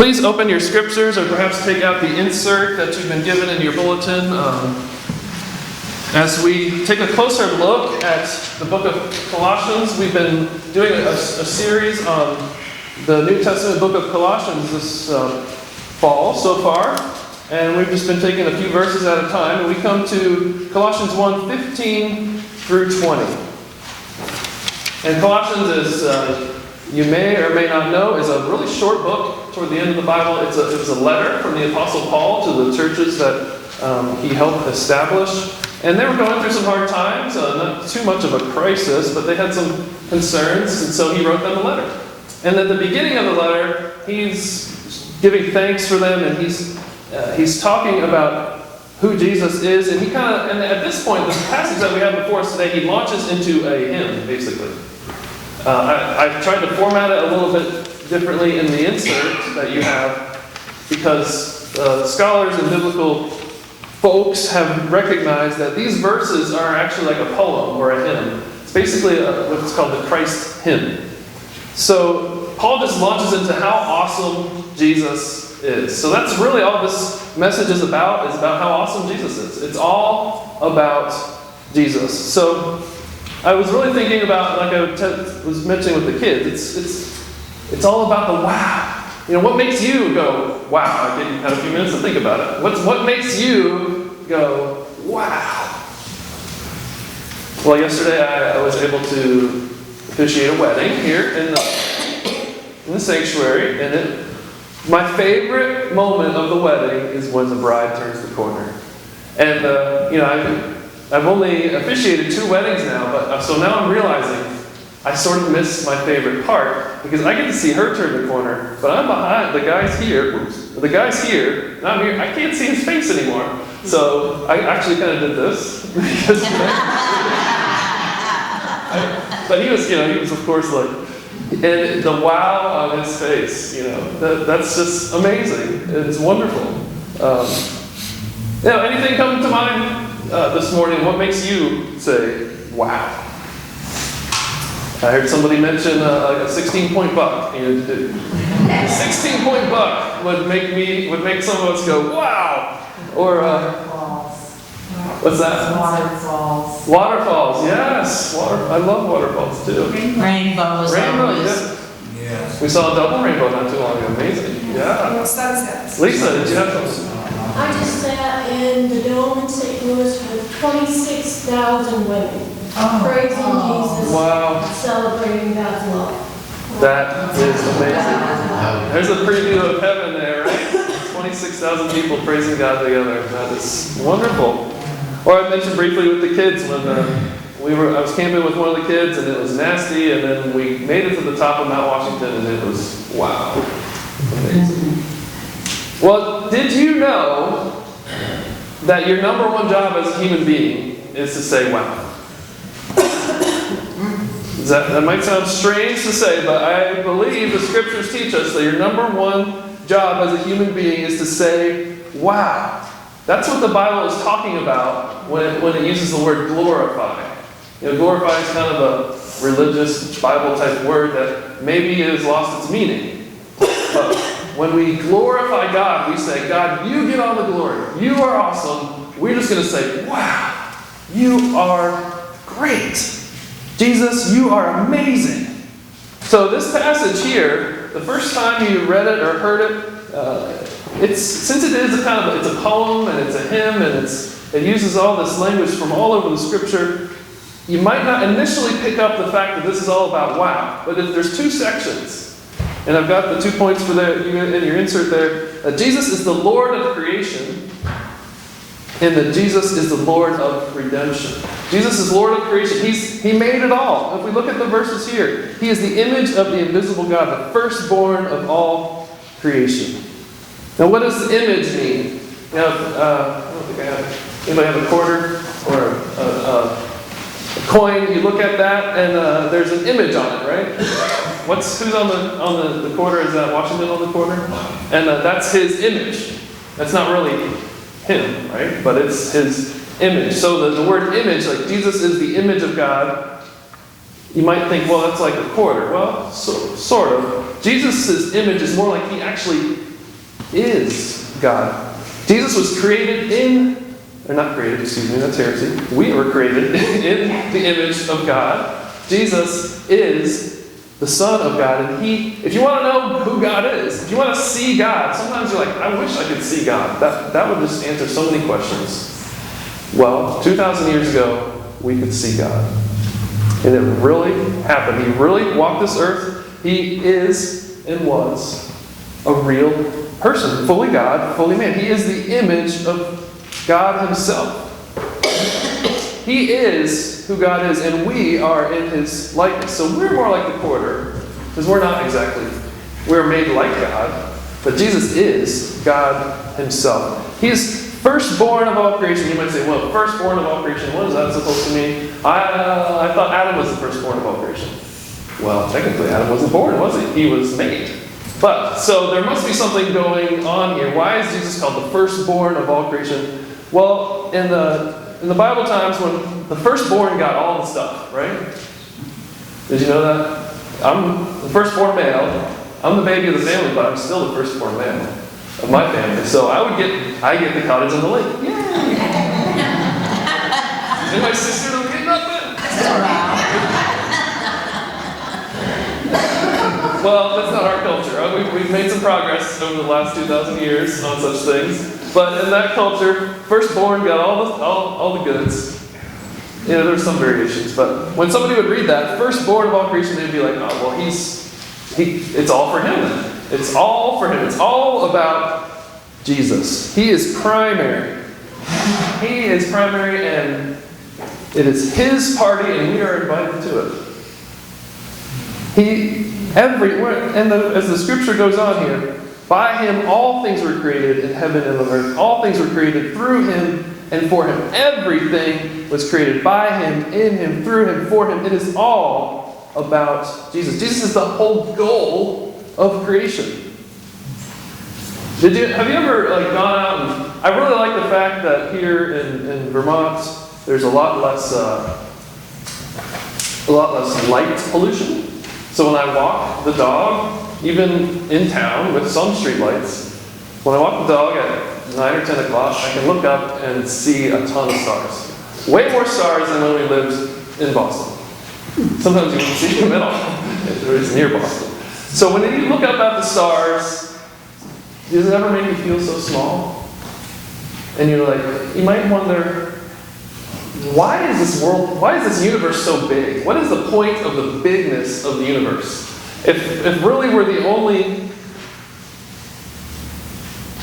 Please open your scriptures or perhaps take out the insert that you've been given in your bulletin as we take a closer look at the book of Colossians. We've been doing a series on the New Testament book of Colossians this fall so far, and we've just been taking a few verses at a time, and we come to Colossians 1:15 through 20. And Colossians is, you may or may not know, is a really short book toward the end of the Bible. It was a letter from the Apostle Paul to the churches that he helped establish. And they were going through some hard times, not too much of a crisis, but they had some concerns, and so he wrote them a letter. And at the beginning of the letter, he's giving thanks for them, and he's talking about who Jesus is, and and at this point, the passage that we have before us today, he launches into a hymn, basically. I've tried to format it a little bit differently in the insert that you have, because scholars and biblical folks have recognized that these verses are actually like a poem or a hymn. It's basically what's called the Christ hymn. So Paul just launches into how awesome Jesus is. So that's really all this message is about how awesome Jesus is. It's all about Jesus. So I was really thinking about, like I was mentioning with the kids, it's all about the wow. You know, what makes you go, wow? I had a few minutes to think about it. What makes you go, wow? Well, yesterday I was able to officiate a wedding here in the sanctuary, and my favorite moment of the wedding is when the bride turns the corner. And I've only officiated 2 weddings now, but so now I'm realizing I sort of miss my favorite part, because I get to see her turn the corner, but I'm behind the guy's here, and I'm here. I can't see his face anymore. So I actually kind of did this. But he was of course like, and the wow on his face, that's just amazing. It's wonderful. Anything come to mind this morning? What makes you say, wow? I heard somebody mention like a 16-point buck. 16-point buck would make some of us go, wow! Or what's that? Waterfalls. Waterfalls, yes. I love waterfalls too. Rainbows. Yes. We saw a double rainbow not too long ago. Amazing. Yeah. Sunsets. Lisa, did you have something? I just sat in the dome in St. Louis with 26,000 women praising Jesus, wow, celebrating God's love. That is amazing. There's a preview of heaven there, right? 26,000 people praising God together. That is wonderful. Or I mentioned briefly with the kids when I was camping with one of the kids, and it was nasty, and then we made it to the top of Mount Washington, and it was wow, amazing. Well, did you know that your number one job as a human being is to say wow? That might sound strange to say, but I believe the scriptures teach us that your number one job as a human being is to say wow. That's what the Bible is talking about when it uses the word glorify. Glorify is kind of a religious Bible type word that maybe has lost its meaning. But when we glorify God, we say, God, you get all the glory. You are awesome. We're just going to say, wow, you are great. Jesus, you are amazing. So this passage here, the first time you read it or heard it, since it is it's a poem and it's a hymn and it uses all this language from all over the Scripture, you might not initially pick up the fact that this is all about wow. But there's 2 sections. And I've got the 2 points for that in your insert there. Jesus is the Lord of creation, and that Jesus is the Lord of redemption. Jesus is Lord of creation. He made it all. If we look at the verses here, He is the image of the invisible God, the firstborn of all creation. Now, what does the image mean? I don't think I have. Anybody have a quarter or a coin? You look at that, and there's an image on it, right? Who's on the quarter? Is that Washington on the quarter? And that's his image. That's not really him, right? But it's his image. So the word image, like Jesus is the image of God. You might think, well, that's like a quarter. Well, sort of. Jesus' image is more like he actually is God. Jesus was created in, or not created, excuse me, that's heresy. We were created in the image of God. Jesus is the Son of God. And if you want to know who God is, if you want to see God, sometimes you're like, I wish I could see God. That would just answer so many questions. Well, 2,000 years ago, we could see God. And it really happened. He really walked this earth. He is and was a real person, fully God, fully man. He is the image of God himself. He is who God is, and we are in his likeness. So we're more like the quarter, because we're not exactly. We're made like God, but Jesus is God himself. He is firstborn of all creation. You might say, well, firstborn of all creation, what is that supposed to mean? I thought Adam was the firstborn of all creation. Well, technically, Adam wasn't born, was he? He was made. But, so there must be something going on here. Why is Jesus called the firstborn of all creation? Well, in the Bible times, when the firstborn got all the stuff, right? Did you know that? I'm the firstborn male. I'm the baby of the family, but I'm still the firstborn male of my family. So I get the cottage on the lake. Yay! And my sister don't get nothing. Well, that's not our culture. We've made some progress over the last 2,000 years on such things. But in that culture, firstborn got all the goods. You know, there's some variations. But when somebody would read that, firstborn of all creation, they'd be like, oh, well, it's all for him then. It's all for him. It's all about Jesus. He is primary. He is primary, and it is his party, and we are invited to it. As the scripture goes on here, by him all things were created in heaven and on earth. All things were created through him and for him. Everything was created by him, in him, through him, for him. It is all about Jesus. Jesus is the whole goal of creation. Have you ever gone out and I really like the fact that here in Vermont there's a lot less light pollution. So when I walk the dog, even in town with some street lights, when I walk the dog at 9 or 10 o'clock, I can look up and see a ton of stars. Way more stars than when we lived in Boston. Sometimes you can see them at all. It's near Boston. So when you look up at the stars, does it ever make you feel so small? And you might wonder, why is this universe so big? What is the point of the bigness of the universe? If really we're the only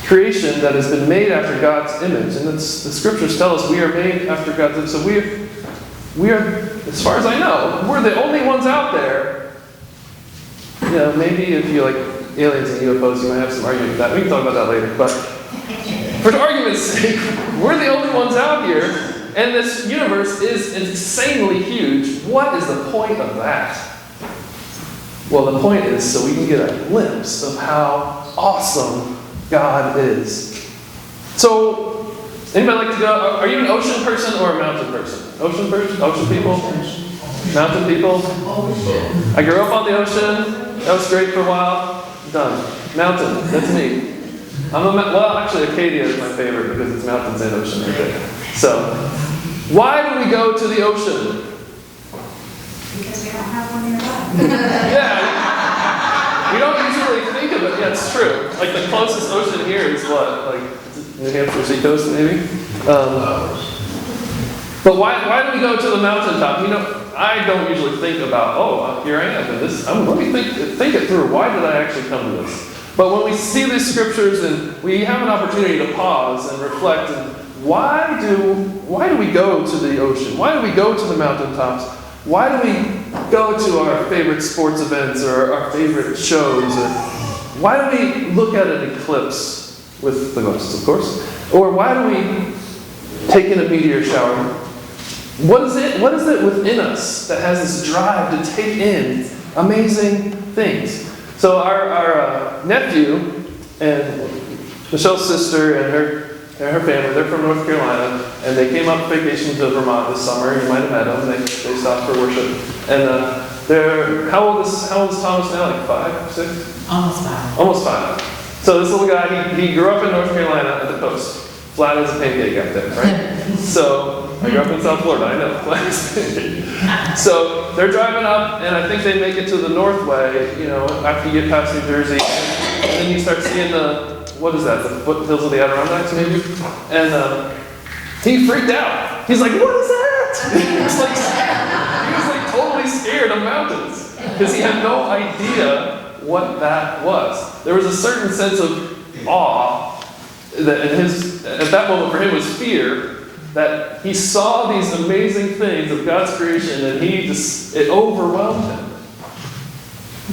creation that has been made after God's image, and the scriptures tell us we are made after God's image, so we are, as far as I know, we're the only ones out there. You know, maybe if you like aliens and UFOs, you might have some argument with that. We can talk about that later. But for argument's sake, we're the only ones out here, and this universe is insanely huge. What is the point of that? Well, the point is so we can get a glimpse of how awesome God is. So, anybody like to go? Are you an ocean person or a mountain person? Ocean person? Ocean people? Mountain people? I grew up on the ocean. That was great for a while. Done. Mountain. That's me. Actually, Acadia is my favorite because it's mountains and ocean right there. So, why do we go to the ocean? Because we don't have one nearby. Yeah. We don't usually think of it. Yeah, it's true. Like the closest ocean here is what? Like New Hampshire seacoast, maybe? But why do we go to the mountaintop? You know, I don't usually think about, here I am, and let me think it through. Why did I actually come to this? But when we see these scriptures and we have an opportunity to pause and reflect, and why do we go to the ocean? Why do we go to the mountaintops? Why do we go to our favorite sports events or our favorite shows? Or why do we look at an eclipse with the ghosts, of course? Or why do we take in a meteor shower? What is it within us that has this drive to take in amazing things? So our nephew and Michelle's sister and her family, they're from North Carolina, and they came up vacation to Vermont this summer. You might have met them. They stopped for worship. And how old is Thomas now? Like 5, 6? Almost 5. Almost 5. So this little guy, he grew up in North Carolina at the coast. Flat as a pancake out there, right? So, I grew up in South Florida, I know, flat as a pancake. So, they're driving up, and I think they make it to the Northway, after you get past New Jersey. And then you start seeing what is that, the foothills of the Adirondacks, maybe? And he freaked out. He's like, what is that? He was like totally scared of mountains. Because he had no idea what that was. There was a certain sense of awe that at that moment for him was fear, that he saw these amazing things of God's creation and it overwhelmed him.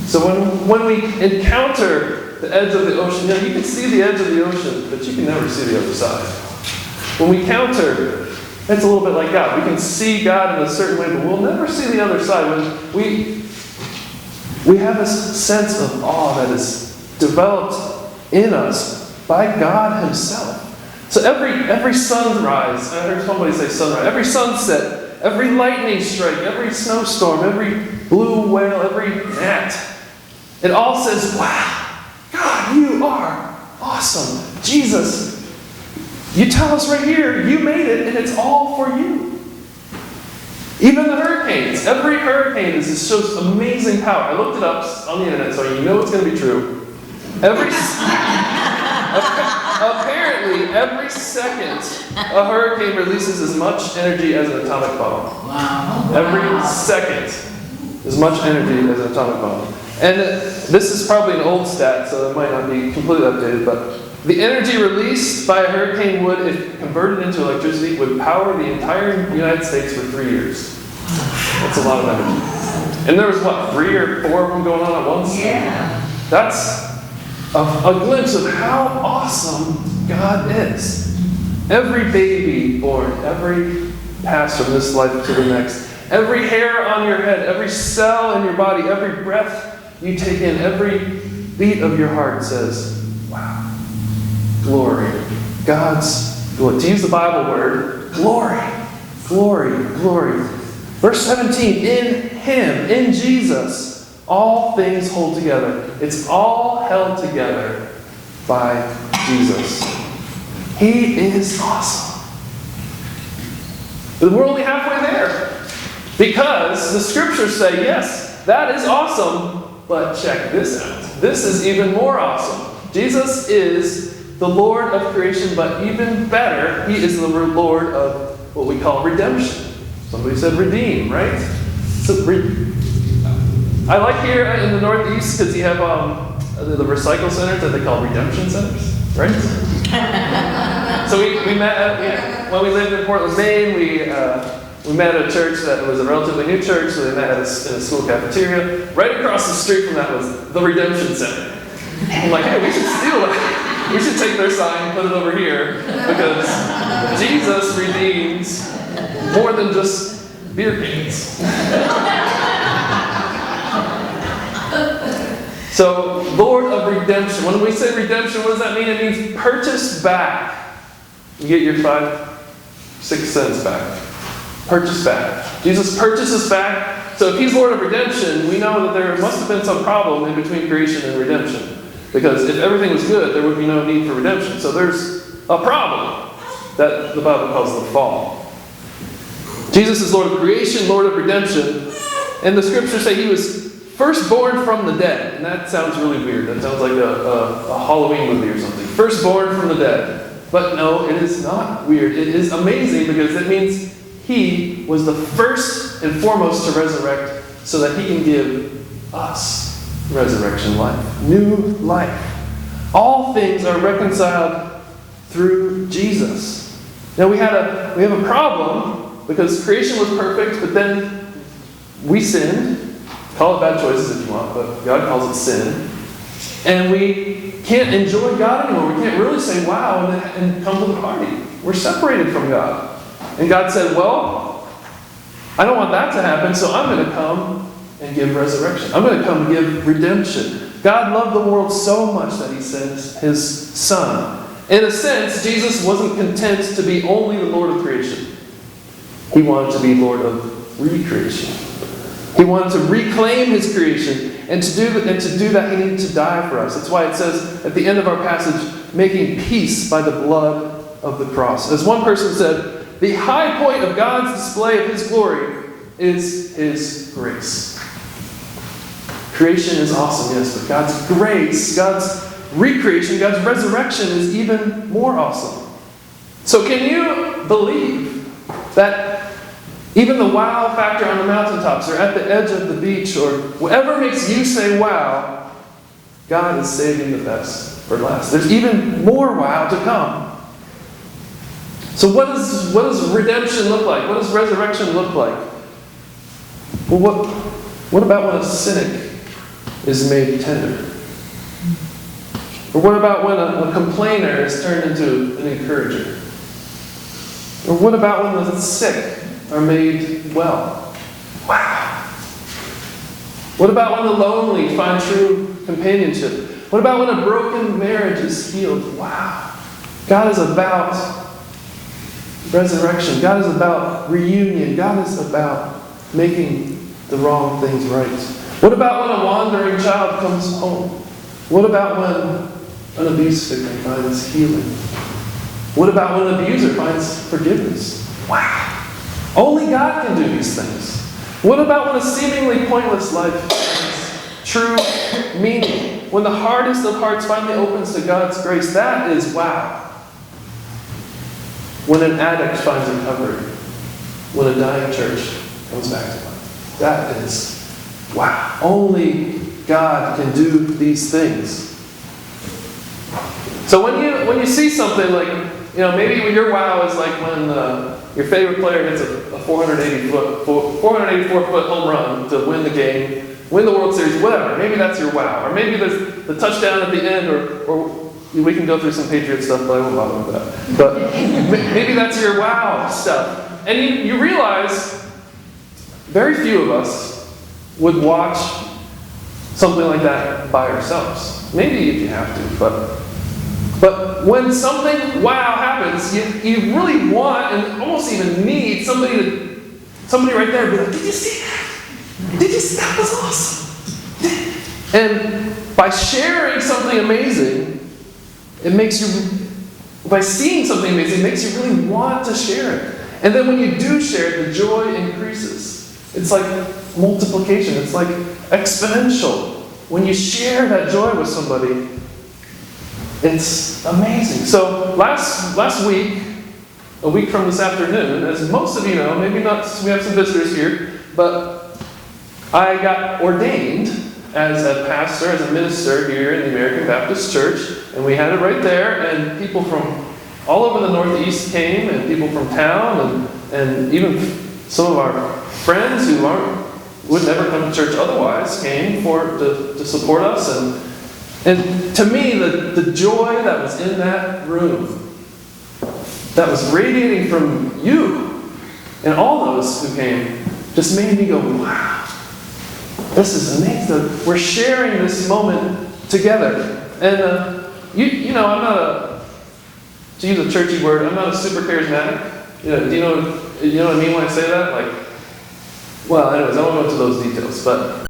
So when we encounter the edge of the ocean, you can see the edge of the ocean, but you can never see the other side. When we counter, it's a little bit like God. We can see God in a certain way, but we'll never see the other side. When we have this sense of awe that is developed in us by God Himself. So every sunrise, I heard somebody say sunrise, every sunset, every lightning strike, every snowstorm, every blue whale, every gnat, it all says, wow, God, you are awesome. Jesus, you tell us right here, you made it, and it's all for you. Even the hurricanes, every hurricane shows amazing power. I looked it up on the internet, so you know it's going to be true. Apparently, every second a hurricane releases as much energy as an atomic bomb. Wow. Every second, as much energy as an atomic bomb. And this is probably an old stat, so it might not be completely updated, but the energy released by a hurricane would, if converted into electricity, would power the entire United States for 3 years. That's a lot of energy. And there was, 3 or 4 of them going on at once? Yeah. That's a glimpse of how awesome God is. Every baby born, every pass from this life to the next, every hair on your head, every cell in your body, every breath you take in, every beat of your heart says, wow, glory. God's glory. To use the Bible word, glory, glory, glory. Verse 17, in Him, in Jesus, all things hold together. It's all held together by Jesus. He is awesome. But we're only halfway there. Because the scriptures say, yes, that is awesome, but check this out. This is even more awesome. Jesus is the Lord of creation, but even better, He is the Lord of what we call redemption. Somebody said redeem, right? So I like here in the Northeast because you have the recycle centers that they call redemption centers, right? So we met when we lived in Portland, Maine. We met at a church that was a relatively new church, so they met in a school cafeteria. Right across the street from that was the Redemption Center. I'm like, hey, we should steal that. We should take their sign, put it over here, because Jesus redeems more than just beer cans. So, Lord of redemption. When we say redemption, what does that mean? It means purchased back. You get your 5-6 cents back. Purchased back. Jesus purchases back. So if He's Lord of redemption, we know that there must have been some problem in between creation and redemption. Because if everything was good, there would be no need for redemption. So there's a problem that the Bible calls the fall. Jesus is Lord of creation, Lord of redemption. And the scriptures say He was firstborn from the dead. And that sounds really weird. That sounds like a Halloween movie or something. Firstborn from the dead. But no, it is not weird. It is amazing because it means He was the first and foremost to resurrect so that He can give us resurrection life. New life. All things are reconciled through Jesus. Now we have a problem because creation was perfect, but then we sinned. Call it bad choices if you want, but God calls it sin. And we can't enjoy God anymore. We can't really say wow and come to the party. We're separated from God. And God said, well, I don't want that to happen, so I'm going to come and give resurrection. I'm going to come and give redemption. God loved the world so much that He sent His Son. In a sense, Jesus wasn't content to be only the Lord of creation. He wanted to be Lord of recreation. He wanted to reclaim His creation And to do that, he needed to die for us. That's why it says at the end of our passage, making peace by the blood of the cross. As one person said, the high point of God's display of his glory is his grace. Creation is awesome, yes, but God's grace, God's recreation, God's resurrection is even more awesome. So can you believe that even the wow factor on the mountaintops or at the edge of the beach or whatever makes you say wow, God is saving the best for last. There's even more wow to come. So what does redemption look like? What does resurrection look like? Well, what about when a cynic is made tender? Or what about when a complainer is turned into an encourager? Or what about when the sick are made well? Wow. What about when the lonely find true companionship? What about when a broken marriage is healed? Wow. God is about resurrection. God is about reunion. God is about making the wrong things right. What about when a wandering child comes home? What about when an abuse victim finds healing? What about when an abuser finds forgiveness? Wow. Only God can do these things. What about when a seemingly pointless life finds true meaning? When the hardest of hearts finally opens to God's grace, that is wow. When an addict finds recovery. When a dying church comes back to life. That is wow. Only God can do these things. So when you see something like, maybe your wow is like when your favorite player hits a 484-foot home run to win the game, win the World Series, whatever. Maybe that's your wow. Or maybe there's the touchdown at the end, or we can go through some Patriot stuff, but I won't bother with that. But maybe that's your wow stuff. And you realize very few of us would watch something like that by ourselves. Maybe if you have to, but when something wow happens, you really want and almost even need somebody right there to be like, did you see that? Did you see that? Was awesome. And by sharing something amazing, by seeing something amazing, it makes you really want to share it. And then when you do share it, the joy increases. It's like multiplication. It's like exponential. When you share that joy with somebody, it's amazing. So last week, a week from this afternoon, as most of you know, maybe not, we have some visitors here, but I got ordained as a pastor, as a minister here in the American Baptist Church, and we had it right there, and people from all over the Northeast came, and people from town, and even some of our friends who would never come to church otherwise came to support us, and to me, the joy that was in that room, that was radiating from you and all those who came, just made me go, wow, this is amazing. We're sharing this moment together. And, I'm not to use a churchy word, I'm not a super charismatic. Do you know what I mean when I say that? Well, anyways, I won't go into those details, but